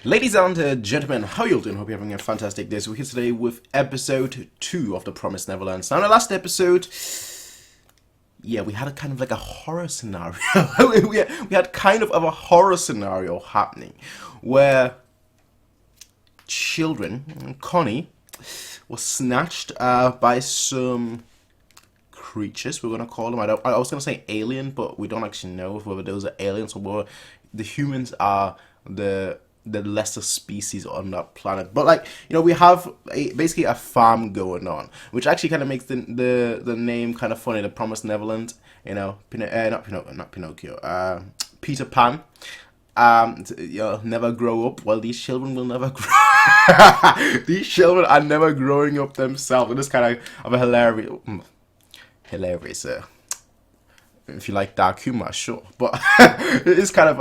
Ladies and gentlemen, how you all doing? Hope you're having a fantastic day. So we're here today with episode 2 of The Promised Neverland. Now in the last episode, yeah, we had a kind of like a horror scenario. we had kind of a horror scenario happening where children, Connie, was snatched by some creatures, we're gonna call them. I was gonna say alien, but we don't actually know whether those are aliens or whether the humans are the lesser species on that planet. But like, we have basically a farm going on, which actually kind of makes the name kind of funny. The Promised Neverland, not Pinocchio, Peter Pan. Never grow up. Well, these children will never grow. These children are never growing up themselves. It is kind of a hilarious. If you like dark humor, sure, but it is kind of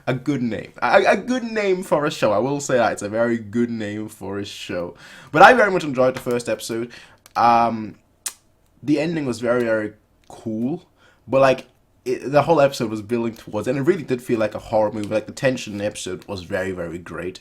a good name. A good name for a show. I will say that it's a very good name for a show. But I very much enjoyed the first episode. The ending was very, very cool. But like the whole episode was building towards, and it really did feel like a horror movie. Like the tension in the episode was very, very great.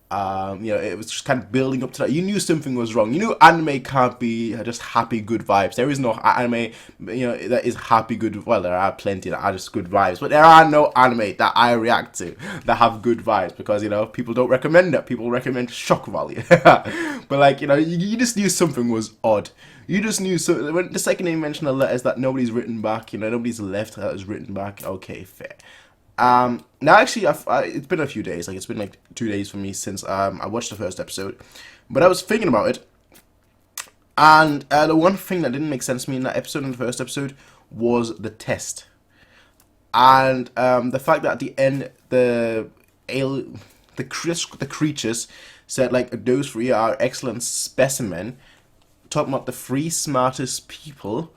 It was just kind of building up to that. You knew something was wrong. You knew anime can't be just happy, good vibes. There is no anime, that is happy, good. Well, there are plenty that are just good vibes, but there are no anime that I react to that have good vibes because people don't recommend it. People recommend shock value. But like you just knew something was odd. You just knew. So when the second they mentioned the letters that nobody's written back, nobody's left letters written back. Okay, fair. Now actually, it's been a few days. Like it's been like 2 days for me since I watched the first episode, but I was thinking about it, and the one thing that didn't make sense to me in that episode, in the first episode, was the test, and the fact that at the end the creatures said like those three are excellent specimen, talking about the three smartest people.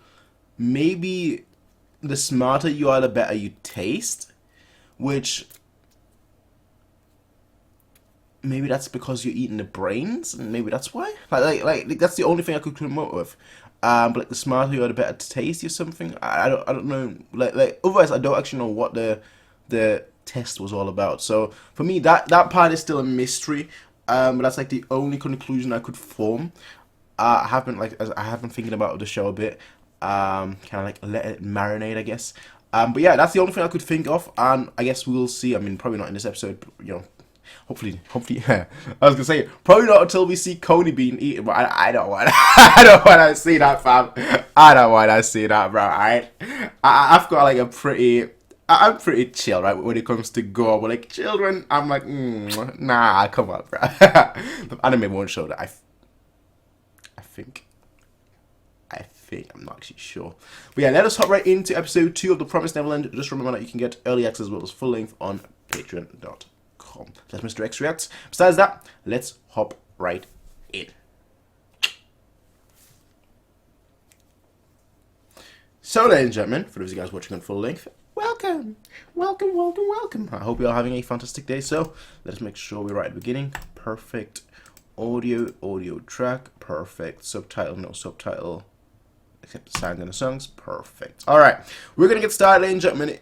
Maybe the smarter you are, the better you taste. Which maybe that's because you're eating the brains, and maybe that's why. Like that's the only thing I could come up with. But like the smarter you are, the better to taste or something. I don't know. Like otherwise, I don't actually know what the test was all about. So for me, that part is still a mystery. But that's like the only conclusion I could form. I have been thinking about the show a bit. Kind of like let it marinate, I guess. But yeah, that's the only thing I could think of, and I guess we'll see. I mean, probably not in this episode, but, hopefully, yeah. I was gonna say probably not until we see Coney being eaten, but I don't want, I don't want to see that, fam. I don't want to see that, bro. Alright, I've got like I'm pretty chill, right, when it comes to gore. But like children, I'm like, nah, come on, bro. The anime won't show that. I think. I'm not actually sure. But yeah, let us hop right into episode 2 of The Promised Neverland. Just remember that you can get early access as well as full length on patreon.com. That's Mr. X Reacts. Besides that, let's hop right in. So, ladies and gentlemen, for those of you guys watching on full length, welcome. I hope you're having a fantastic day. So, let's make sure we're right at the beginning. Perfect audio track. Perfect subtitle, no subtitle. Except the signs and the songs. Perfect. Alright. We're going to get started, ladies and gentlemen.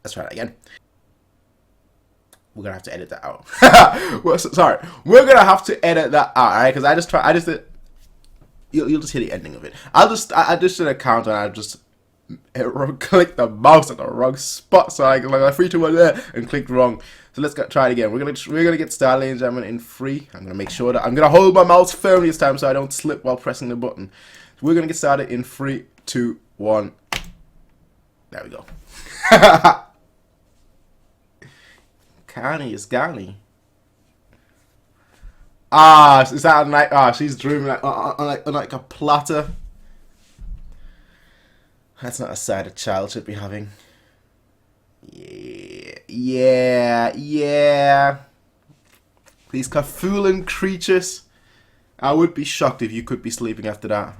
Let's try that again. We're going to have to edit that out. Sorry. We're going to have to edit that out, alright? Because you'll just hear the ending of it. I just did a count and I just clicked the mouse at the wrong spot. So I like 3, 2, 1 there and clicked wrong. So let's try it again. We're gonna get started, ladies and gentlemen, in 3. I'm gonna make sure that I'm gonna hold my mouse firmly this time so I don't slip while pressing the button. So we're gonna get started in 3, 2, 1. There we go. Connie is Connie. Is that a night? She's dreaming on like a platter. That's not a side a child should be having. Yeah. These Cthulhu creatures. I would be shocked if you could be sleeping after that.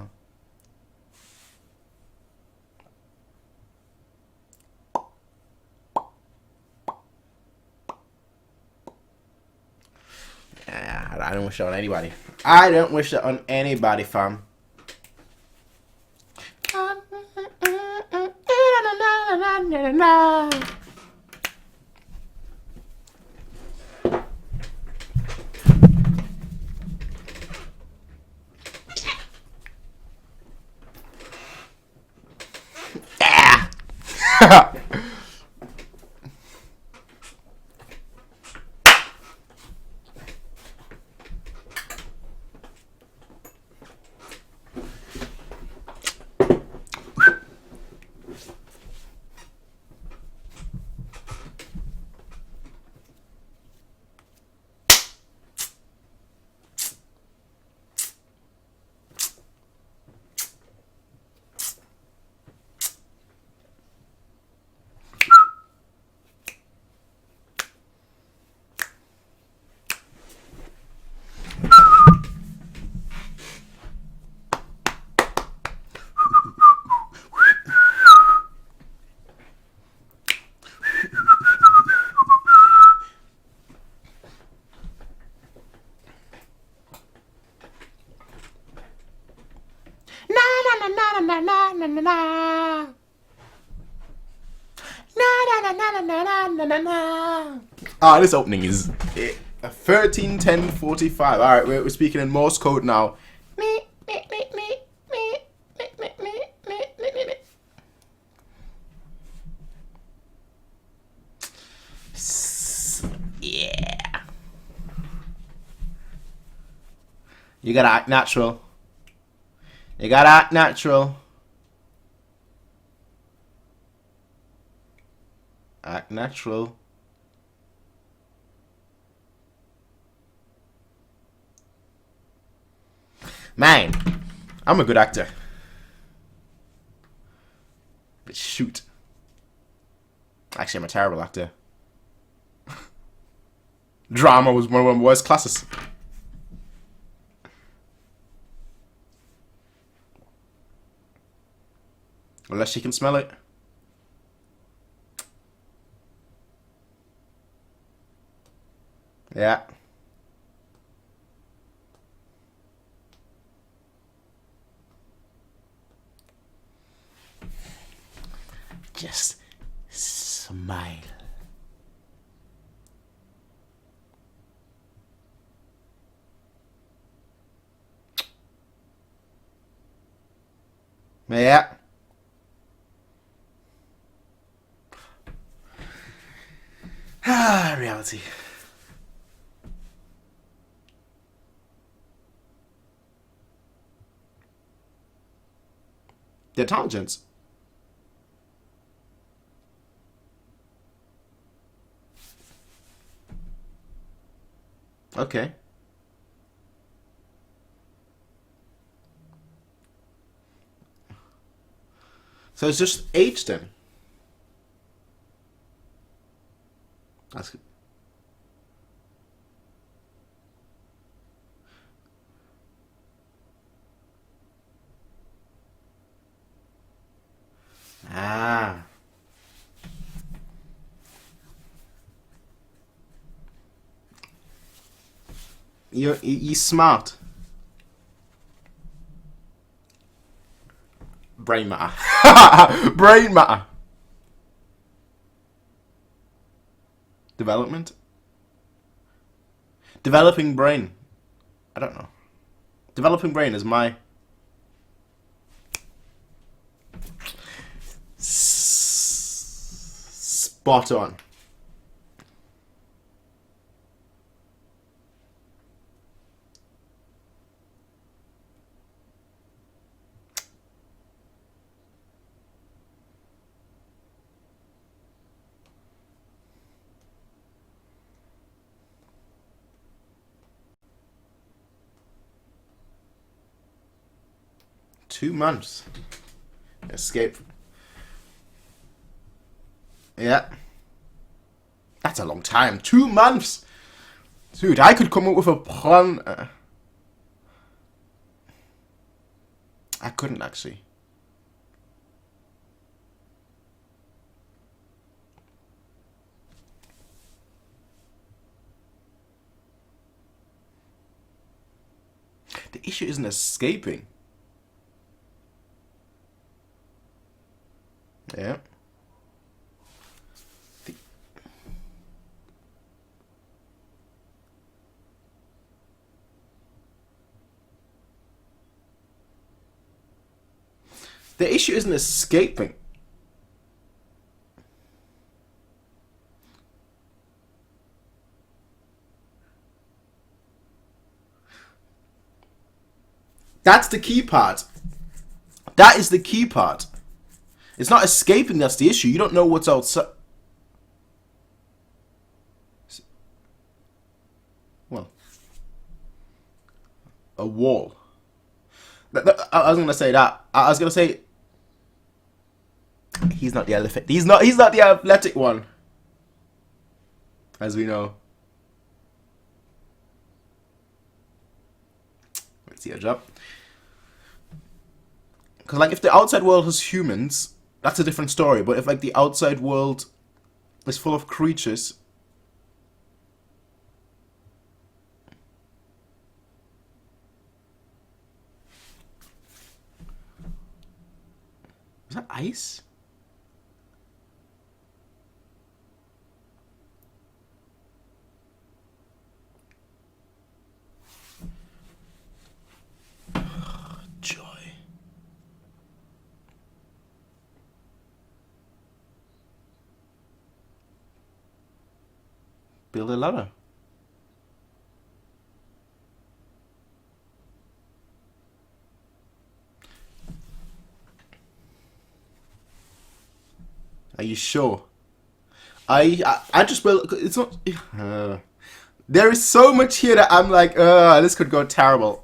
I don't wish that on anybody. I don't wish that on anybody, fam. Ah, this opening is 13:10:45. All right, we're speaking in Morse code now. Yeah. You gotta act natural. You gotta act natural. Act natural. Man, I'm a good actor. But shoot. Actually, I'm a terrible actor. Drama was one of my worst classes. Unless she can smell it. Yeah. Just smile. Yeah. Ah, reality. The intelligence. Okay. So it's just age then. That's good. Ah. You're smart. Brain matter. Brain matter. Development. Developing brain. I don't know. Developing brain is my spot on. Two months. Escape. Yeah. That's a long time. 2 months! Dude, I could come up with a plan. I couldn't actually. The issue isn't escaping. Yeah. The issue isn't escaping. That's the key part. That is the key part. It's not escaping that's the issue. You don't know what's outside. Well, a wall. I was gonna say that. I was gonna say he's not the elephant. He's not the athletic one, as we know. Let's see a job. Because like if the outside world has humans, that's a different story. But if like the outside world is full of creatures. Is that ice? Build a ladder. Are you sure? I just will. It's not. There is so much here that I'm like, this could go terrible.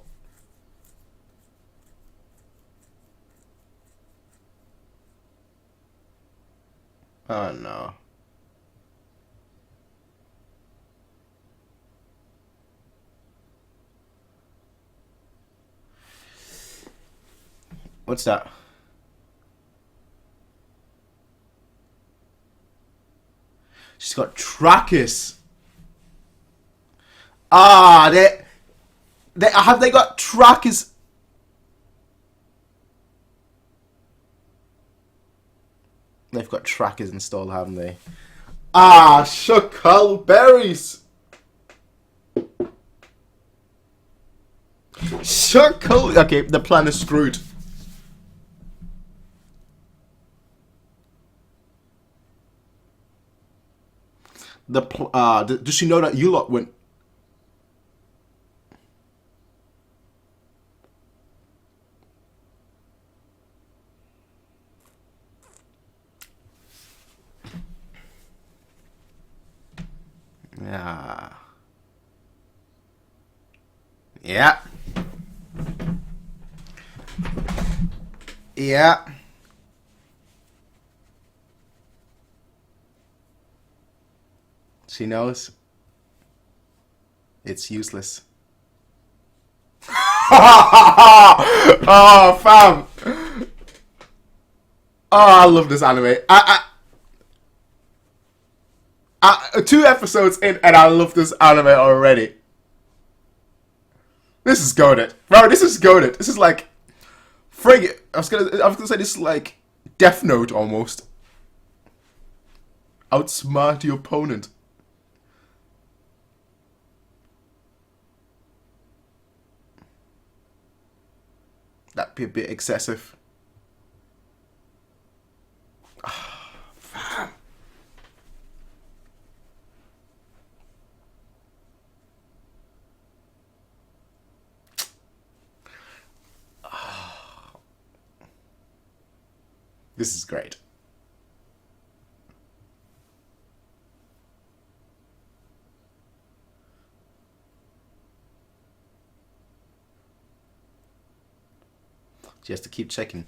Oh no. What's that? She's got trackers. Ah, they got trackers. They've got trackers installed, haven't they? Ah, Shuckleberries. Shuckle. Okay, the plan is screwed. Does she know that you lot went? Yeah. Yeah. Yeah. She knows. It's useless. Oh, fam. Oh, I love this anime. 2 episodes in, and I love this anime already. This is goated, bro. This is goated. This is like, frig. I was gonna say this is like Death Note almost. Outsmart your opponent. That'd be a bit excessive. Fam. This is great. She has to keep checking.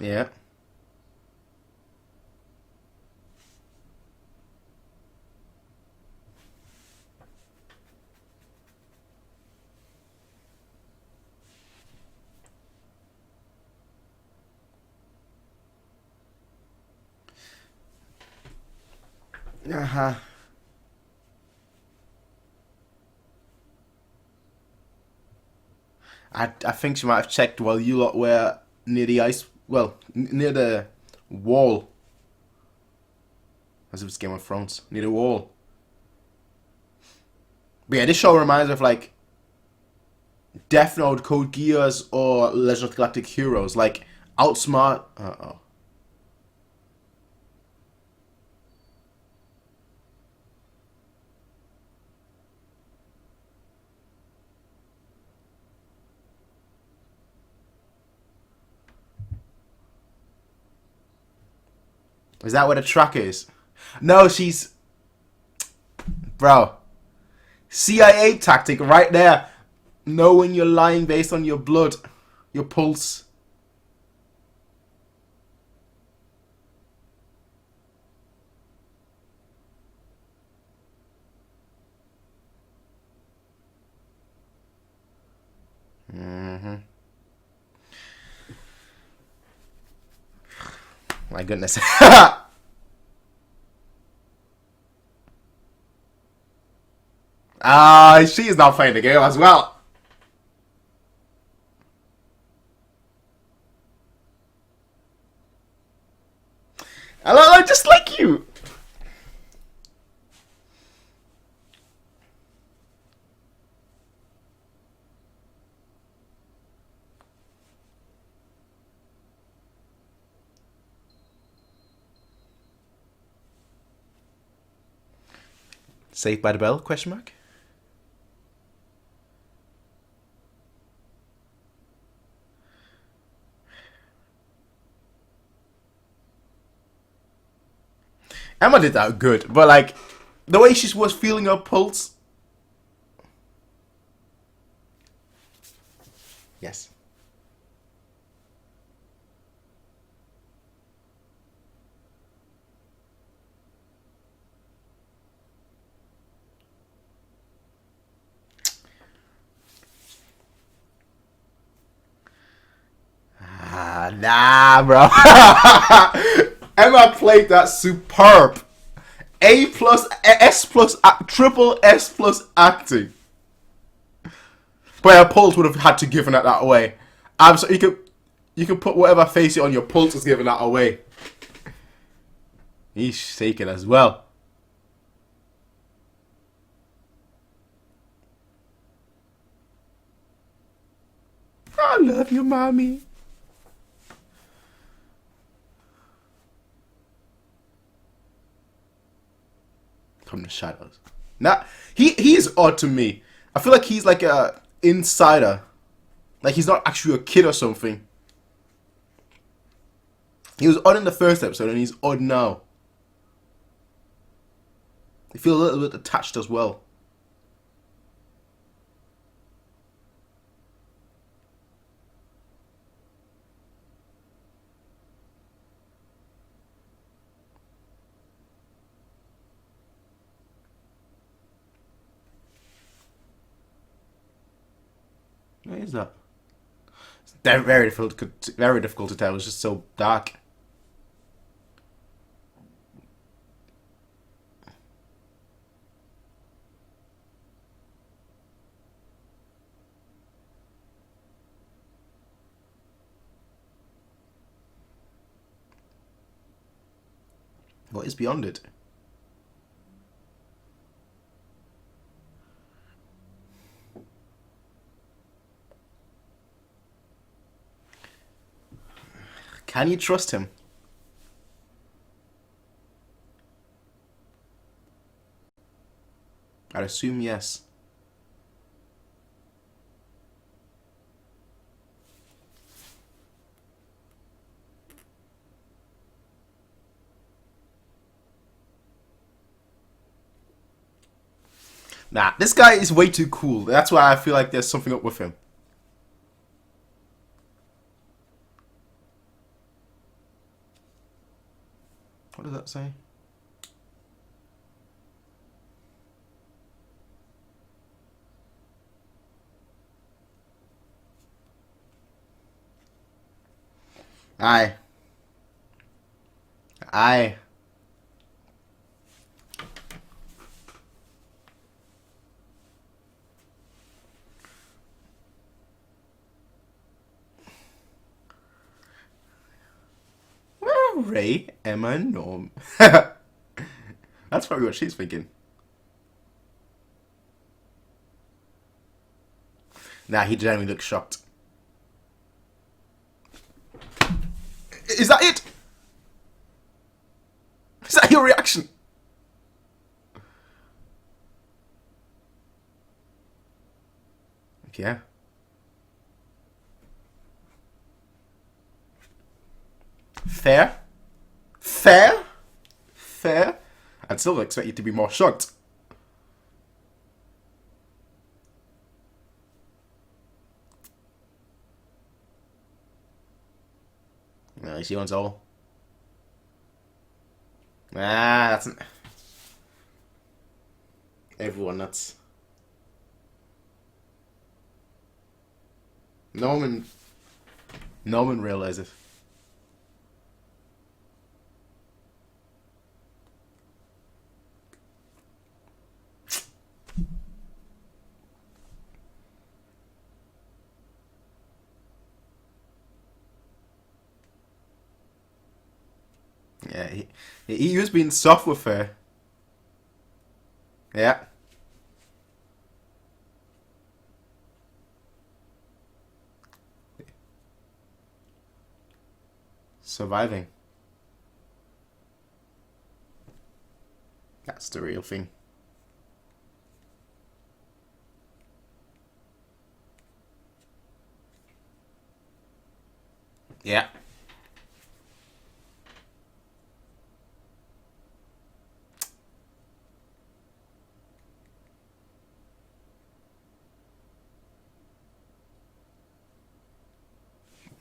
Yeah. Uh-huh. I think she might have checked while you lot were near the ice. Well, near the wall. As if it's Game of Thrones. Near the wall. But yeah, this show reminds me of like Death Note, Code Geass, or Legend of Galactic Heroes. Like, outsmart. Uh-oh. Is that where the tracker is? No, she's... Bro. CIA tactic right there. Knowing you're lying based on your blood. Your pulse. Mm-hmm. My goodness. She's not playing the game as well. Hello, just like you. Saved by the Bell? Question mark. Emma did that good, but like the way she was feeling her pulse. Yes. Ah, nah, bro. Emma played that superb. A plus, S plus, triple S plus acting. But her pulse would have had to given it that away. So you can put whatever face you on, your pulse is giving that away. He's shaking as well. I love you, mommy. From the shadows. Nah, he is odd to me. I feel like he's like a insider. Like he's not actually a kid or something. He was odd in the first episode and he's odd now. They feel a little bit attached as well. What is that? It's very difficult to tell. It's just so dark. What is beyond it? Can you trust him? I'd assume yes. Nah, this guy is way too cool. That's why I feel like there's something up with him. What does that say? Aye. Aye. Ray, Emma, and Norm. That's probably what she's thinking. Nah, he genuinely looks shocked. Is that it? Is that your reaction? Yeah. Fair. Fair. Fair. I'd still expect you to be more shocked. No, she wants all. Ah, that's everyone. That's Norman. Norman realizes. Yeah, he was being soft with her. Yeah. Surviving. That's the real thing. Yeah.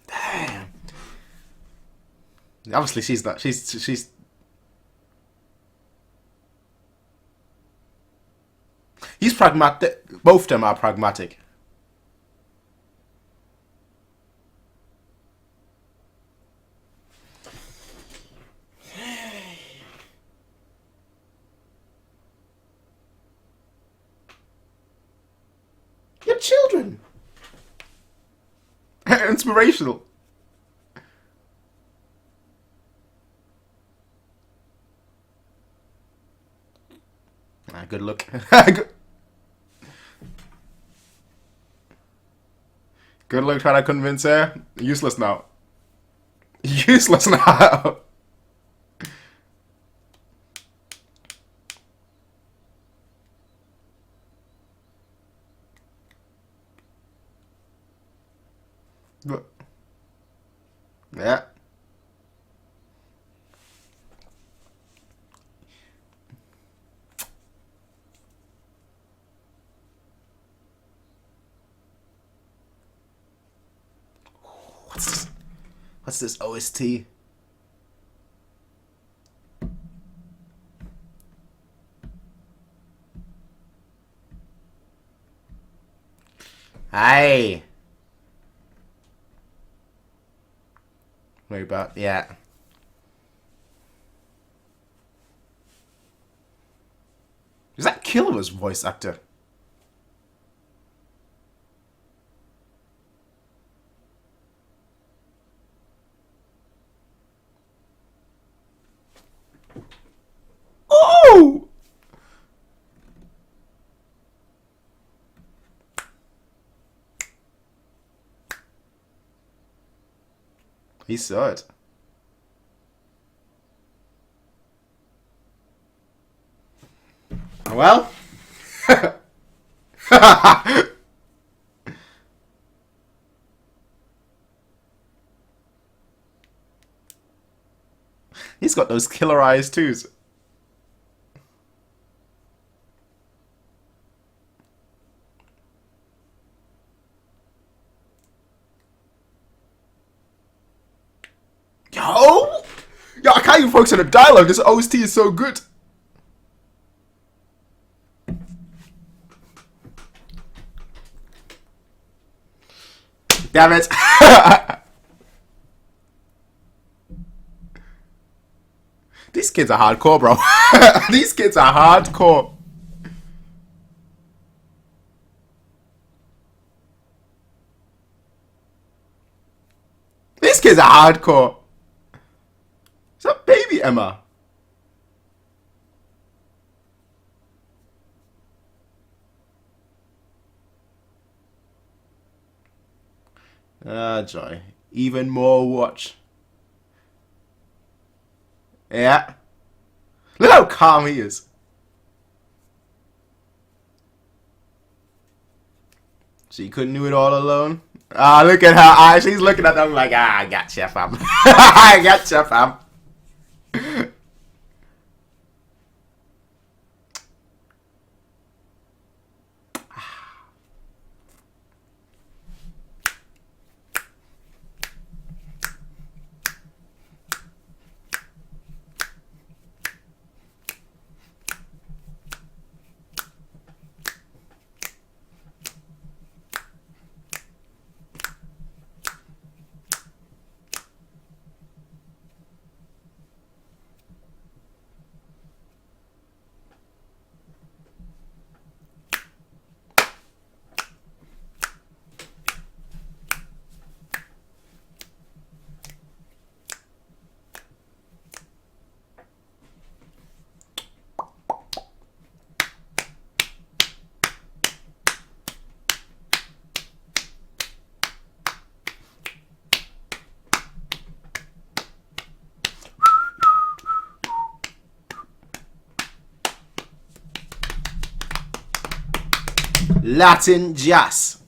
Damn. Obviously, she's not. She's. He's pragmatic. Both of them are pragmatic. Your children. Inspirational. Good look. Good luck trying to convince her. Useless now. Useless now. Yeah. What's this? What's this OST? Hey. Way about, yeah. Is that Killua's voice actor? Oh! He saw it. Well. He's got those killer eyes too. Yo! Yo, I can't even focus on the dialogue. This OST is so good. Damn it. These kids are hardcore, bro. These kids are hardcore. These kids are hardcore. Is that baby Emma? Ah, joy. Even more watch. Yeah. Look how calm he is. She couldn't do it all alone. Ah, look at her eyes. She's looking at them like, ah, I got you, fam. I got you, fam. Latin jazz.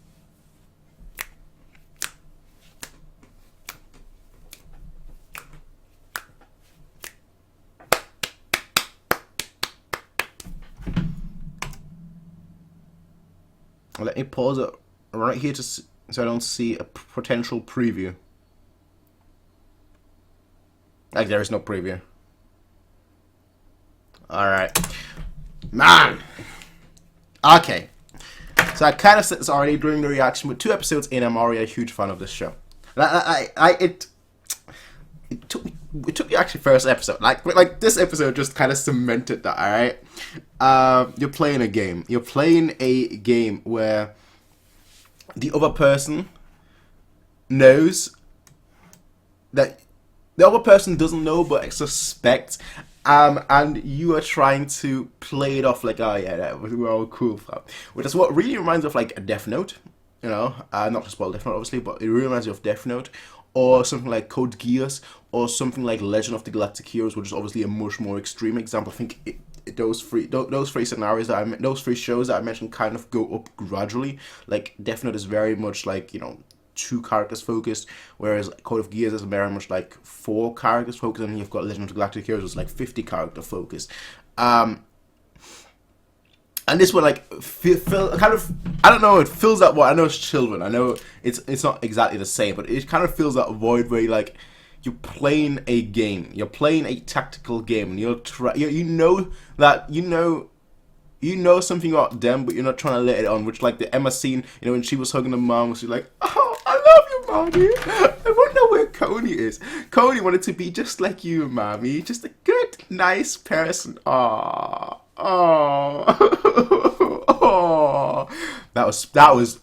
Let me pause it right here so I don't see a potential preview. Like there is no preview. Alright. Man! Okay. So I kind of said this already during the reaction, but 2 episodes in, I'm already a huge fan of this show. It took the actually first episode. Like this episode just kind of cemented that, alright? You're playing a game. You're playing a game where the other person knows that the other person doesn't know but suspects, and you are trying to play it off like, oh yeah, we're all cool, which is what really reminds me of like a Death Note, you know, not to spoil Death Note obviously, but it really reminds me of Death Note, or something like Code Geass, or something like Legend of the Galactic Heroes, which is obviously a much more extreme example. I think those three scenarios those 3 shows that I mentioned kind of go up gradually. Like Death Note is very much like, you know, 2 characters focused, whereas Code of Geass is very much like 4 characters focused, and you've got Legend of the Galactic Heroes, which is like 50 character focused. And this one like kind of, I don't know, it fills that void. I know it's children, I know it's not exactly the same, but it kind of fills that void where you're playing a game, you're playing a tactical game, and you know that you know something about them, but you're not trying to let it on. Which, like the Emma scene, you know, when she was hugging the mom, she's like, "Oh, I love you, mommy. I wonder where Coney is. Coney wanted to be just like you, mommy. Just a good, nice person. Oh, oh, oh." That was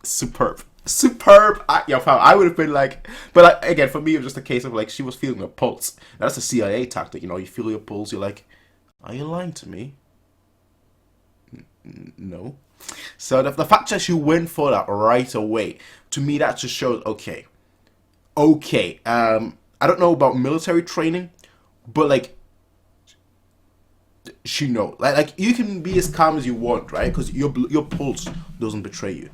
superb. I would have been like, but like, again, for me, it was just a case of like she was feeling her pulse. That's a CIA tactic, you know. You feel your pulse. You're like, are you lying to me? No. So the fact that she went for that right away, to me, that just shows okay. I don't know about military training, but like she knows. Like you can be as calm as you want, right? Because your pulse doesn't betray you.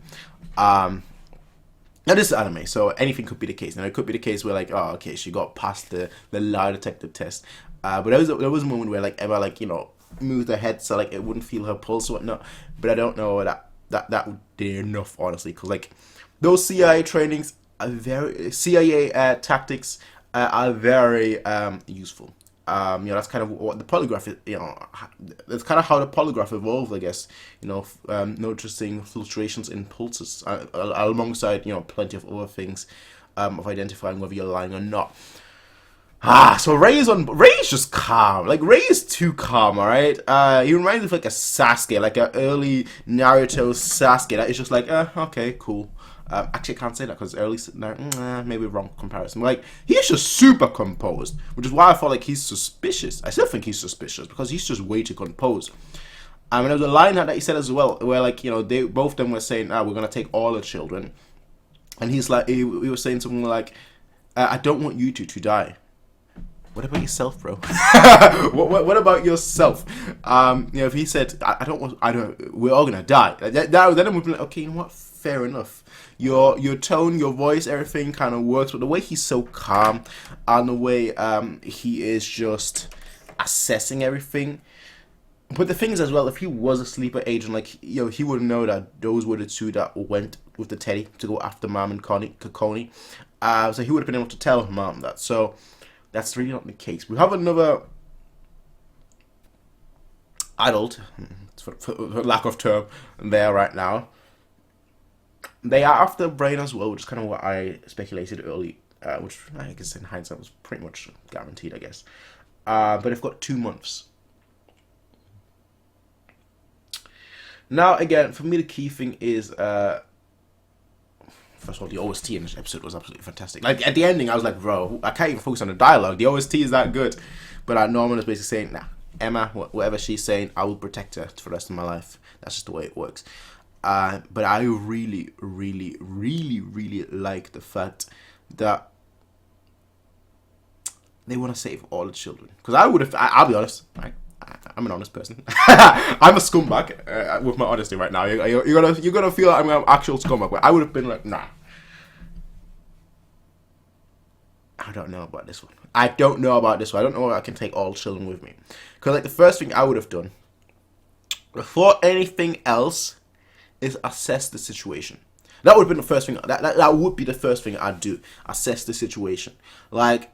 Now this is anime, so anything could be the case. Now it could be the case where like, oh, okay, she got past the lie detector test. But there was a moment where like Emma, like, you know, moved her head so like it wouldn't feel her pulse or whatnot. But I don't know that would be enough, honestly, because like those CIA trainings are very CIA tactics are very useful. You know, that's kind of what the polygraph is, you know, that's kind of how the polygraph evolved, I guess, you know, noticing fluctuations in pulses alongside, you know, plenty of other things of identifying whether you're lying or not. So Ray is just calm. Like, Ray is too calm, alright? He reminds me of like a Sasuke, like an early Naruto Sasuke that is just like, okay, cool. Actually, I can't say that because early maybe wrong comparison. Like, he's just super composed, which is why I felt like he's suspicious. I still think he's suspicious because he's just way too composed. And there was a line that he said as well, where like, you know, they both of them were saying, we're gonna take all the children, and he's like, he was saying something like, I don't want you to die. What about yourself, bro? what about yourself? You know, if he said, we're all gonna die. Then I would be like, okay, you know what? Fair enough. Your tone, your voice, everything kind of works, but the way he's so calm and the way he is just assessing everything. But the thing is as well, if he was a sleeper agent, like, you know, he would know that those were the 2 that went with the Teddy to go after Mom and Coney. So he would have been able to tell Mom that. So that's really not the case. We have another adult, for lack of term, there right now. They are after Brain as well, which is kind of what I speculated early, which I guess in hindsight was pretty much guaranteed, I guess. But they've got 2 months. Now, again, for me, the key thing is, first of all, the OST in this episode was absolutely fantastic. Like, at the ending, I was like, bro, I can't even focus on the dialogue. The OST is that good. But Norman is basically saying, nah, Emma, whatever she's saying, I will protect her for the rest of my life. That's just the way it works. But I really, really, really, really like the fact that they want to save all the children. Because I would have, I'll be honest, I'm an honest person. I'm a scumbag with my honesty right now. You're gonna feel like I'm an actual scumbag. But I would have been like, nah. I don't know about this one. I don't know if I can take all children with me. Because like the first thing I would have done, before anything else, is assess the situation. That would have been the first thing. That would be the first thing I'd do. Assess the situation. Like,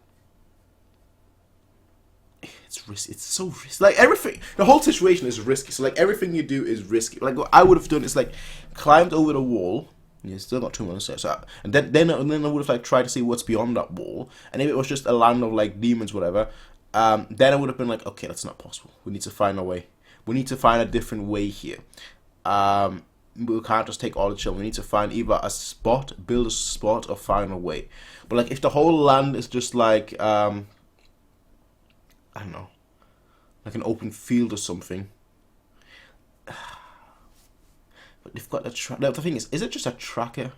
it's risky. It's so risky. Like, everything, the whole situation is risky. So like everything you do is risky. Like what I would have done is like climbed over the wall. Yeah, still got 2 months there. So and then I would have like tried to see what's beyond that wall. And if it was just a land of like demons, whatever, then I would have been like, okay, that's not possible. We need to find a way. We need to find a different way here. We can't just take all the children. We need to find either a spot, build a spot, or find a way. But like, if the whole land is just like, I don't know, like an open field or something. But they've got the thing is it just a tracker?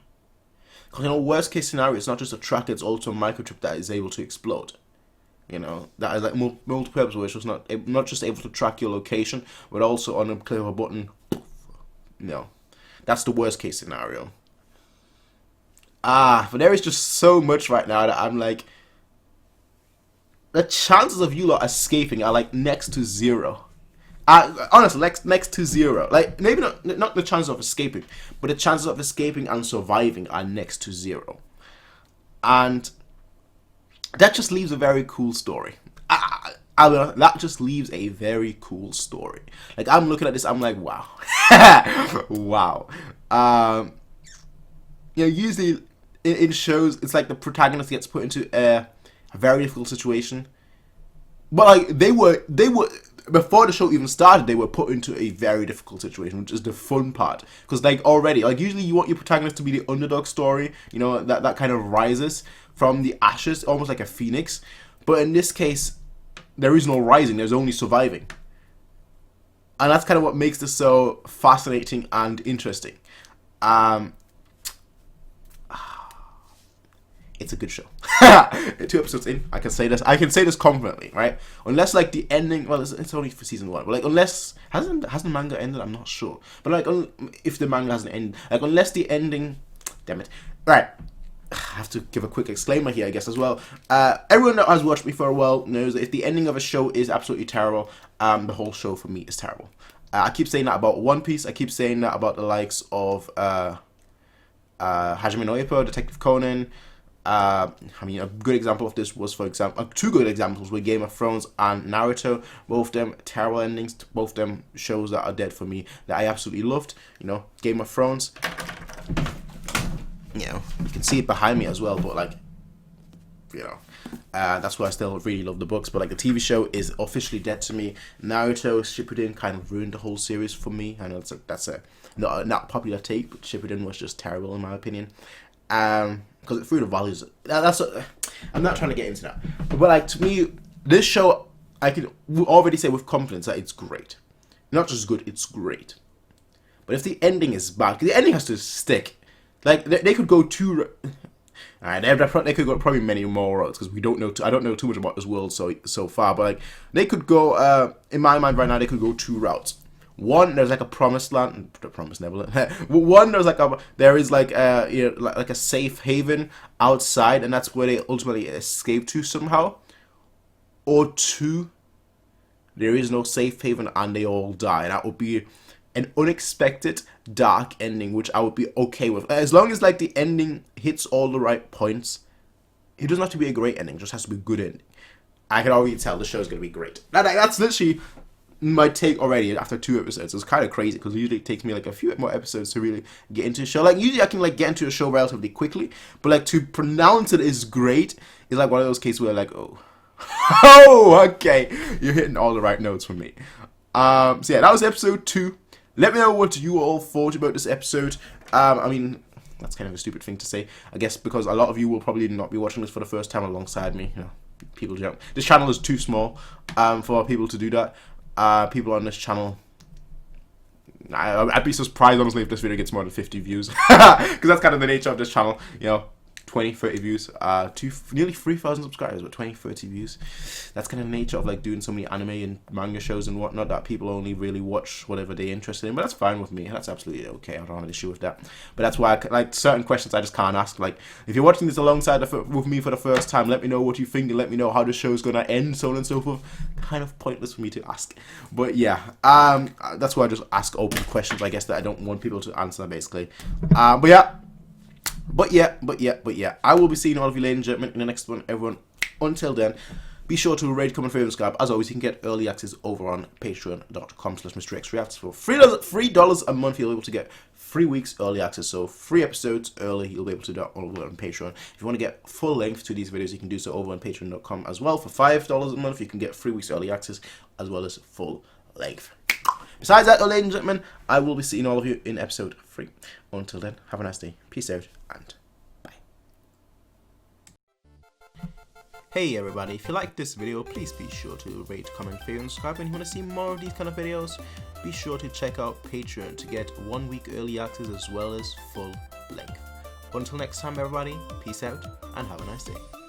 Because, you know, worst case scenario, it's not just a tracker, it's also a microchip that is able to explode. You know, that is like multi-purpose, where it's just not just able to track your location, but also on a click of a button, you know, that's the worst case scenario. But there is just so much right now that I'm like, the chances of you lot escaping are like next to zero. Honestly, next to zero. Like, maybe not the chances of escaping, but the chances of escaping and surviving are next to zero. And that just leaves a very cool story. That just leaves a very cool story. Like, I'm looking at this, I'm like, wow. Wow. You know, usually in shows, it's like the protagonist gets put into a very difficult situation. But like, they were before the show even started, they were put into a very difficult situation, which is the fun part. Because like, already, like, usually you want your protagonist to be the underdog story, you know, that kind of rises from the ashes, almost like a phoenix. But in this case, there is no rising, there's only surviving. And that's kind of what makes this so fascinating and interesting. It's a good show. 2 episodes in, I can say this confidently, right? Unless like the ending, well, it's only for season 1, but like, unless hasn't the manga ended, I'm not sure. But like, if the manga hasn't ended, like, unless the ending, damn it, right? I have to give a quick disclaimer here, I guess, as well. Everyone that has watched me for a while knows that if the ending of a show is absolutely terrible, the whole show for me is terrible. I keep saying that about One Piece. I keep saying that about the likes of Hajime no Ippo, Detective Conan. I mean, a good example of this was, for example, 2 good examples were Game of Thrones and Naruto. Both of them terrible endings. Both of them shows that are dead for me that I absolutely loved. You know, Game of Thrones. You know, you can see it behind me as well, but like, you know, that's why I still really love the books. But like, the TV show is officially dead to me. Naruto Shippuden kind of ruined the whole series for me. I know that's a not popular take, but Shippuden was just terrible in my opinion. Because it threw the values. I'm not trying to get into that, but like, to me, this show, I can already say with confidence that it's great. Not just good, it's great. But if the ending is bad, the ending has to stick. Like, they could go too. Alright, they could go probably many more routes, because I don't know too much about this world so far. But like, they could go. In my mind right now, they could go 2 routes. One, there's like a promised land, promised Neverland. One, there is like a safe haven outside, and that's where they ultimately escape to somehow. Or 2, there is no safe haven and they all die, and that would be an unexpected dark ending, which I would be okay with, as long as like the ending hits all the right points. It doesn't have to be a great ending; it just has to be a good ending. I can already tell the show's gonna be great. That's literally my take already after 2 episodes. It's kind of crazy, because usually it takes me like a few more episodes to really get into a show. Like, usually I can like get into a show relatively quickly, but like, to pronounce it is great is like one of those cases where like, oh, okay, you're hitting all the right notes for me. So yeah, that was episode 2. Let me know what you all thought about this episode. I mean, that's kind of a stupid thing to say, I guess, because a lot of you will probably not be watching this for the first time alongside me. You know, people don't. This channel is too small for people to do that. People on this channel, I'd be surprised honestly if this video gets more than 50 views, because that's kind of the nature of this channel. You know, 20, 30 views, nearly 3,000 subscribers, but 20, 30 views. That's kind of the nature of like doing so many anime and manga shows and whatnot, that people only really watch whatever they're interested in. But that's fine with me. That's absolutely okay. I don't have an issue with that. But that's why like certain questions I just can't ask. Like if you're watching this alongside with me for the first time, let me know what you think and let me know how the show's gonna end, so on and so forth. Kind of pointless for me to ask. But yeah, that's why I just ask open questions, I guess, that I don't want people to answer, basically. But yeah, I will be seeing all of you, ladies and gentlemen, in the next one, everyone. Until then, be sure to rate, comment, favorite, subscribe. As always, you can get early access over on patreon.com/MrXReacts. For $3 a month, you'll be able to get 3 weeks early access. So 3 episodes early, you'll be able to do that over on Patreon. If you want to get full length to these videos, you can do so over on patreon.com as well. For $5 a month, you can get 3 weeks early access as well as full length. Besides that, ladies and gentlemen, I will be seeing all of you in episode 3. Until then, have a nice day. Peace out and bye. Hey everybody, if you like this video, please be sure to rate, comment, favorite, and subscribe. And if you want to see more of these kind of videos, be sure to check out Patreon to get 1 week early access as well as full length. Until next time everybody, peace out and have a nice day.